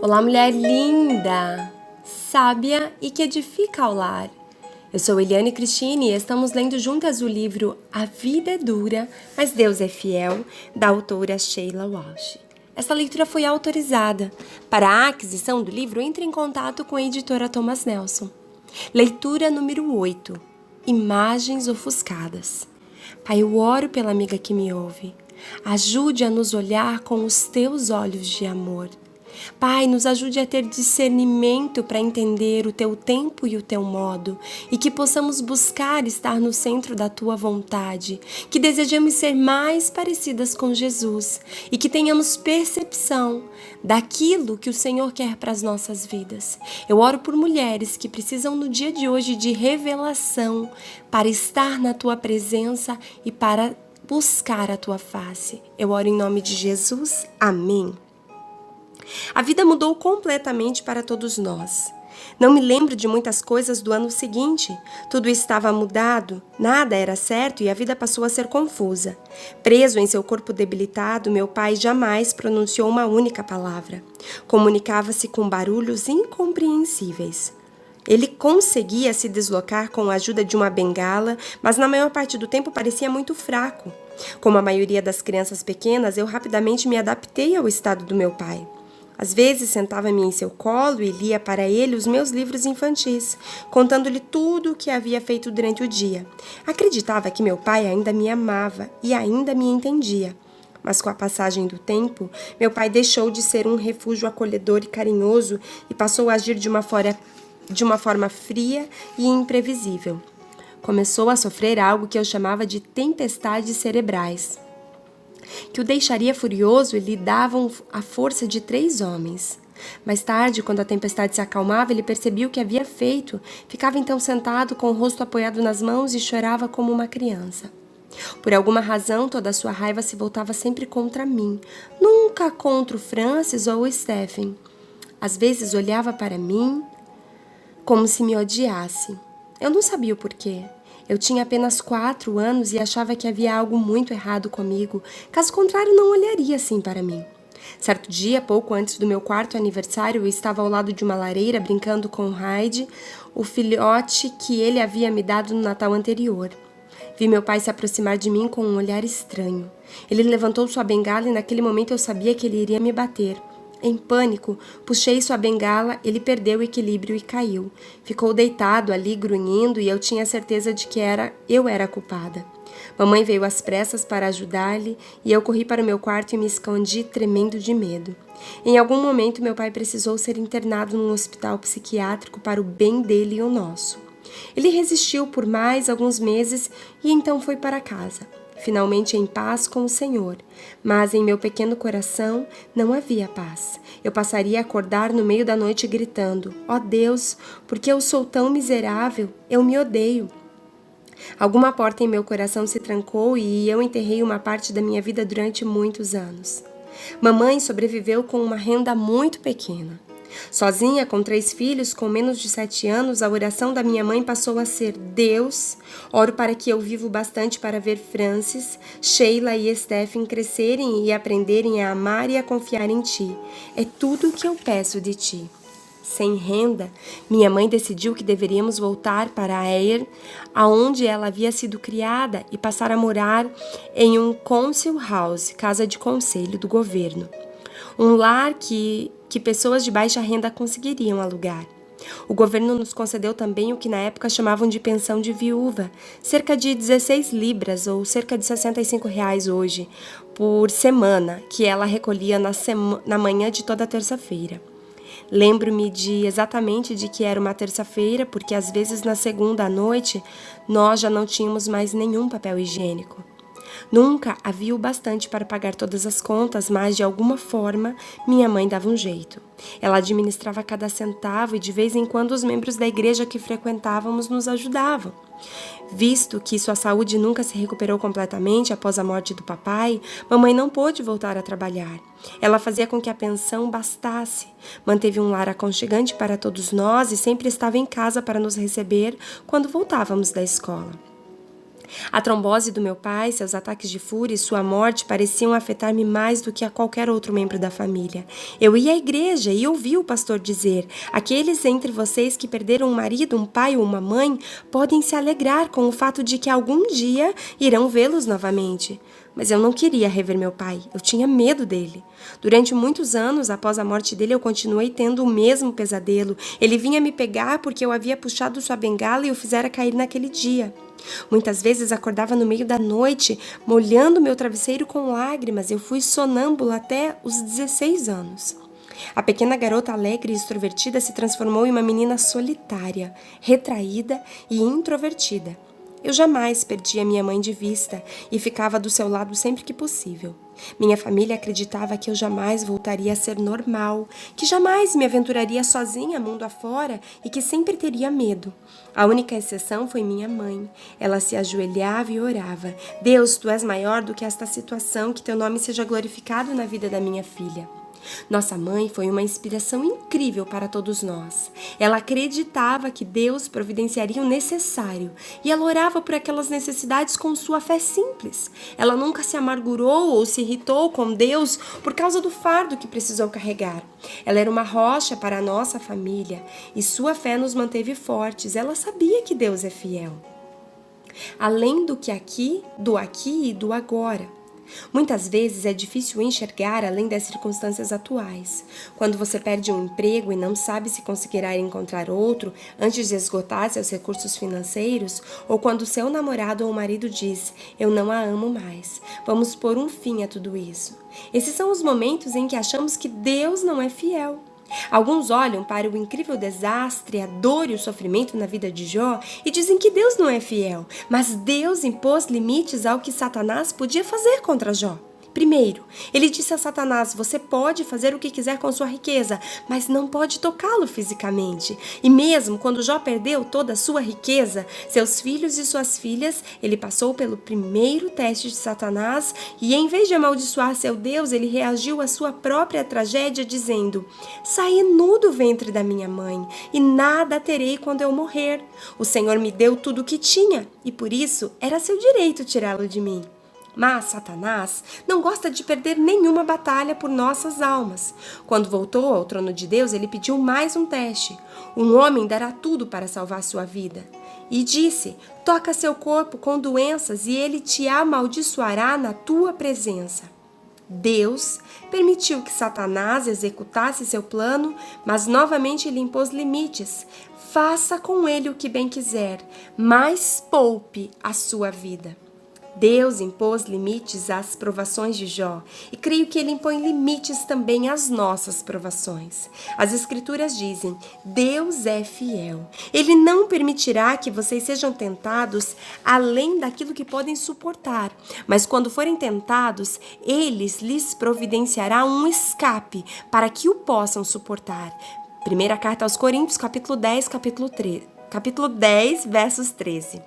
Olá, mulher linda, sábia e que edifica ao lar. Eu sou Eliane Cristine e estamos lendo juntas o livro A Vida é Dura, mas Deus é Fiel, da autora Sheila Walsh. Esta leitura foi autorizada. Para a aquisição do livro, entre em contato com a editora Thomas Nelson. Leitura número 8. Imagens ofuscadas. Pai, eu oro pela amiga que me ouve. Ajude a nos olhar com os teus olhos de amor. Pai, nos ajude a ter discernimento para entender o teu tempo e o teu modo, e que possamos buscar estar no centro da tua vontade, que desejemos ser mais parecidas com Jesus e que tenhamos percepção daquilo que o Senhor quer para as nossas vidas. Eu oro por mulheres que precisam no dia de hoje de revelação para estar na tua presença e para buscar a tua face. Eu oro em nome de Jesus. Amém. A vida mudou completamente para todos nós. Não me lembro de muitas coisas do ano seguinte. Tudo estava mudado, nada era certo e a vida passou a ser confusa. Preso em seu corpo debilitado, meu pai jamais pronunciou uma única palavra. Comunicava-se com barulhos incompreensíveis. Ele conseguia se deslocar com a ajuda de uma bengala, mas na maior parte do tempo parecia muito fraco. Como a maioria das crianças pequenas, eu rapidamente me adaptei ao estado do meu pai. Às vezes sentava-me em seu colo e lia para ele os meus livros infantis, contando-lhe tudo o que havia feito durante o dia. Acreditava que meu pai ainda me amava e ainda me entendia. Mas com a passagem do tempo, meu pai deixou de ser um refúgio acolhedor e carinhoso e passou a agir de uma forma fria e imprevisível. Começou a sofrer algo que eu chamava de tempestades cerebrais, que o deixaria furioso e lhe davam a força de 3 homens. Mais tarde, quando a tempestade se acalmava, ele percebia o que havia feito. Ficava então sentado com o rosto apoiado nas mãos e chorava como uma criança. Por alguma razão, toda a sua raiva se voltava sempre contra mim, nunca contra o Francis ou o Stephen. Às vezes olhava para mim como se me odiasse. Eu não sabia o porquê. Eu tinha apenas 4 anos e achava que havia algo muito errado comigo, caso contrário não olharia assim para mim. Certo dia, pouco antes do meu 4º aniversário, eu estava ao lado de uma lareira brincando com Hyde, o filhote que ele havia me dado no Natal anterior. Vi meu pai se aproximar de mim com um olhar estranho. Ele levantou sua bengala e naquele momento eu sabia que ele iria me bater. Em pânico, puxei sua bengala, ele perdeu o equilíbrio e caiu. Ficou deitado ali, grunhindo, e eu tinha certeza de que eu era a culpada. Mamãe veio às pressas para ajudar-lhe, e eu corri para o meu quarto e me escondi, tremendo de medo. Em algum momento, meu pai precisou ser internado num hospital psiquiátrico para o bem dele e o nosso. Ele resistiu por mais alguns meses e então foi para casa. Finalmente em paz com o Senhor, mas em meu pequeno coração não havia paz. Eu passaria a acordar no meio da noite gritando: ó Deus, porque eu sou tão miserável, eu me odeio. Alguma porta em meu coração se trancou e eu enterrei uma parte da minha vida durante muitos anos. Mamãe sobreviveu com uma renda muito pequena. Sozinha, com 3 filhos, com menos de 7 anos, a oração da minha mãe passou a ser: Deus, oro para que eu viva bastante para ver Francis, Sheila e Stephen crescerem e aprenderem a amar e a confiar em Ti. É tudo o que eu peço de Ti. Sem renda, minha mãe decidiu que deveríamos voltar para Ayr, aonde ela havia sido criada, e passar a morar em um council house, casa de conselho do governo. Um lar que pessoas de baixa renda conseguiriam alugar. O governo nos concedeu também o que na época chamavam de pensão de viúva, cerca de 16 libras ou cerca de R$ 65 hoje, por semana, que ela recolhia na manhã de toda terça-feira. Lembro-me exatamente de que era uma terça-feira, porque às vezes na segunda à noite nós já não tínhamos mais nenhum papel higiênico. Nunca havia o bastante para pagar todas as contas, mas de alguma forma minha mãe dava um jeito. Ela administrava cada centavo e de vez em quando os membros da igreja que frequentávamos nos ajudavam. Visto que sua saúde nunca se recuperou completamente após a morte do papai, mamãe não pôde voltar a trabalhar. Ela fazia com que a pensão bastasse, manteve um lar aconchegante para todos nós e sempre estava em casa para nos receber quando voltávamos da escola. A trombose do meu pai, seus ataques de fúria e sua morte pareciam afetar-me mais do que a qualquer outro membro da família. Eu ia à igreja e ouvia o pastor dizer: aqueles entre vocês que perderam um marido, um pai ou uma mãe podem se alegrar com o fato de que algum dia irão vê-los novamente. Mas eu não queria rever meu pai, eu tinha medo dele. Durante muitos anos, após a morte dele, eu continuei tendo o mesmo pesadelo. Ele vinha me pegar porque eu havia puxado sua bengala e o fizera cair naquele dia. Muitas vezes acordava no meio da noite, molhando meu travesseiro com lágrimas. Eu fui sonâmbula até os 16 anos. A pequena garota alegre e extrovertida se transformou em uma menina solitária, retraída e introvertida. Eu jamais perdia minha mãe de vista e ficava do seu lado sempre que possível. Minha família acreditava que eu jamais voltaria a ser normal, que jamais me aventuraria sozinha mundo afora e que sempre teria medo. A única exceção foi minha mãe. Ela se ajoelhava e orava: Deus, tu és maior do que esta situação, que teu nome seja glorificado na vida da minha filha. Nossa mãe foi uma inspiração incrível para todos nós. Ela acreditava que Deus providenciaria o necessário e ela orava por aquelas necessidades com sua fé simples. Ela nunca se amargurou ou se irritou com Deus por causa do fardo que precisou carregar. Ela era uma rocha para a nossa família e sua fé nos manteve fortes. Ela sabia que Deus é fiel. Além do aqui e do agora. Muitas vezes é difícil enxergar além das circunstâncias atuais. Quando você perde um emprego e não sabe se conseguirá encontrar outro antes de esgotar seus recursos financeiros, ou quando seu namorado ou marido diz: eu não a amo mais, vamos pôr um fim a tudo isso. Esses são os momentos em que achamos que Deus não é fiel. Alguns olham para o incrível desastre, a dor e o sofrimento na vida de Jó e dizem que Deus não é fiel, mas Deus impôs limites ao que Satanás podia fazer contra Jó. Primeiro, ele disse a Satanás: você pode fazer o que quiser com sua riqueza, mas não pode tocá-lo fisicamente. E mesmo quando Jó perdeu toda a sua riqueza, seus filhos e suas filhas, ele passou pelo primeiro teste de Satanás e, em vez de amaldiçoar seu Deus, ele reagiu à sua própria tragédia dizendo: saí nu do ventre da minha mãe e nada terei quando eu morrer. O Senhor me deu tudo o que tinha e por isso era seu direito tirá-lo de mim. Mas Satanás não gosta de perder nenhuma batalha por nossas almas. Quando voltou ao trono de Deus, ele pediu mais um teste. Um homem dará tudo para salvar sua vida. E disse: toca seu corpo com doenças e ele te amaldiçoará na tua presença. Deus permitiu que Satanás executasse seu plano, mas novamente lhe impôs limites. Faça com ele o que bem quiser, mas poupe a sua vida. Deus impôs limites às provações de Jó e creio que ele impõe limites também às nossas provações. As Escrituras dizem: Deus é fiel. Ele não permitirá que vocês sejam tentados além daquilo que podem suportar, mas quando forem tentados, Ele lhes providenciará um escape para que o possam suportar. Primeira carta aos Coríntios, capítulo 10, capítulo 10, versos 13.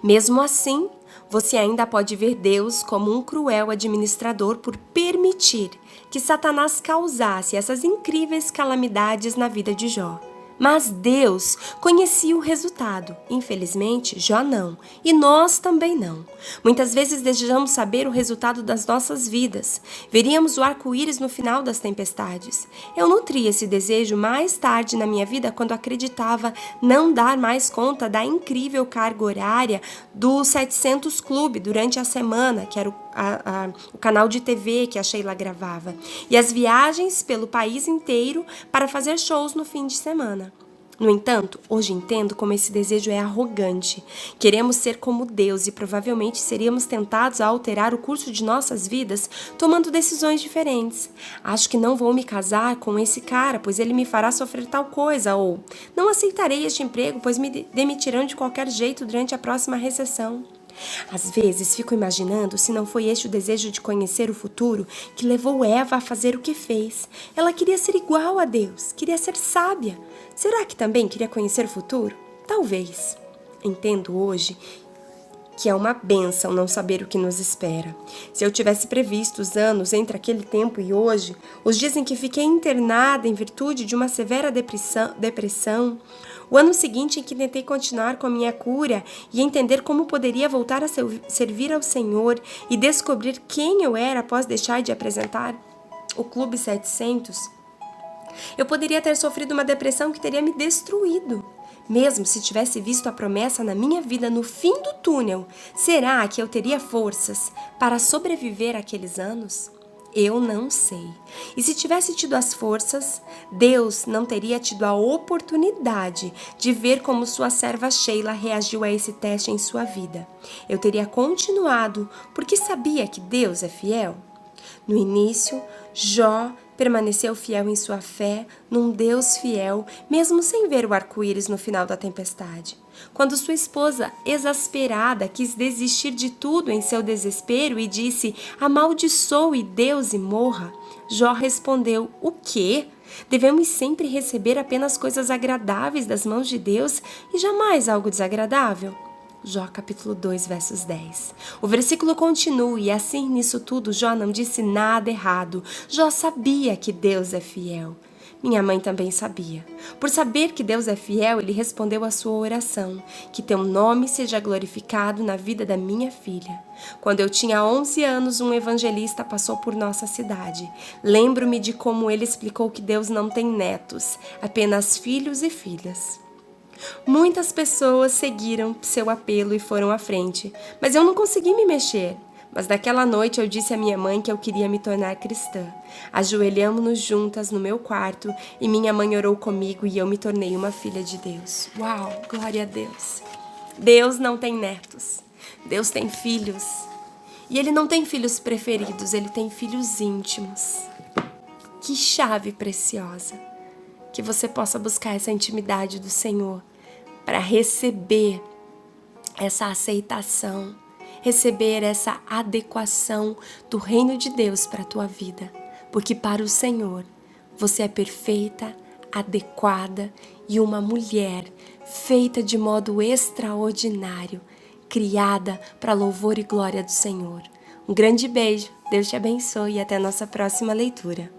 Mesmo assim, você ainda pode ver Deus como um cruel administrador por permitir que Satanás causasse essas incríveis calamidades na vida de Jó. Mas Deus conhecia o resultado. Infelizmente, Jó não. E nós também não. Muitas vezes desejamos saber o resultado das nossas vidas. Veríamos o arco-íris no final das tempestades. Eu nutri esse desejo mais tarde na minha vida quando acreditava não dar mais conta da incrível carga horária do 700 Clube durante a semana, que era o canal de TV que a Sheila gravava, e as viagens pelo país inteiro para fazer shows no fim de semana. No entanto, hoje entendo como esse desejo é arrogante. Queremos ser como Deus e provavelmente seríamos tentados a alterar o curso de nossas vidas tomando decisões diferentes. Acho que não vou me casar com esse cara, pois ele me fará sofrer tal coisa, ou não aceitarei este emprego, pois me demitirão de qualquer jeito durante a próxima recessão. Às vezes fico imaginando se não foi este o desejo de conhecer o futuro que levou Eva a fazer o que fez. Ela queria ser igual a Deus, queria ser sábia. Será que também queria conhecer o futuro? Talvez. Entendo hoje que é uma bênção não saber o que nos espera. Se eu tivesse previsto os anos entre aquele tempo e hoje, os dias em que fiquei internada em virtude de uma severa depressão, o ano seguinte em que tentei continuar com a minha cura e entender como poderia voltar a servir ao Senhor e descobrir quem eu era após deixar de apresentar o Clube 700, eu poderia ter sofrido uma depressão que teria me destruído. Mesmo se tivesse visto a promessa na minha vida no fim do túnel, será que eu teria forças para sobreviver àqueles anos? Eu não sei. E se tivesse tido as forças, Deus não teria tido a oportunidade de ver como sua serva Sheila reagiu a esse teste em sua vida. Eu teria continuado porque sabia que Deus é fiel. No início, Jó permaneceu fiel em sua fé num Deus fiel, mesmo sem ver o arco-íris no final da tempestade. Quando sua esposa, exasperada, quis desistir de tudo em seu desespero e disse: "Amaldiçoe Deus e morra", Jó respondeu: "O quê? Devemos sempre receber apenas coisas agradáveis das mãos de Deus e jamais algo desagradável?" Jó capítulo 2, versos 10. O versículo continua, e assim nisso tudo Jó não disse nada errado. Jó sabia que Deus é fiel. Minha mãe também sabia. Por saber que Deus é fiel, ele respondeu à sua oração: "Que teu nome seja glorificado na vida da minha filha." Quando eu tinha 11 anos, um evangelista passou por nossa cidade. Lembro-me de como ele explicou que Deus não tem netos, apenas filhos e filhas. Muitas pessoas seguiram seu apelo e foram à frente, mas eu não consegui me mexer. Mas naquela noite eu disse à minha mãe que eu queria me tornar cristã. Ajoelhamos-nos juntas no meu quarto e minha mãe orou comigo e eu me tornei uma filha de Deus. Uau, glória a Deus! Deus não tem netos, Deus tem filhos. E Ele não tem filhos preferidos, Ele tem filhos íntimos. Que chave preciosa! Que você possa buscar essa intimidade do Senhor para receber essa aceitação, receber essa adequação do reino de Deus para a tua vida. Porque para o Senhor, você é perfeita, adequada e uma mulher feita de modo extraordinário, criada para louvor e glória do Senhor. Um grande beijo, Deus te abençoe e até a nossa próxima leitura.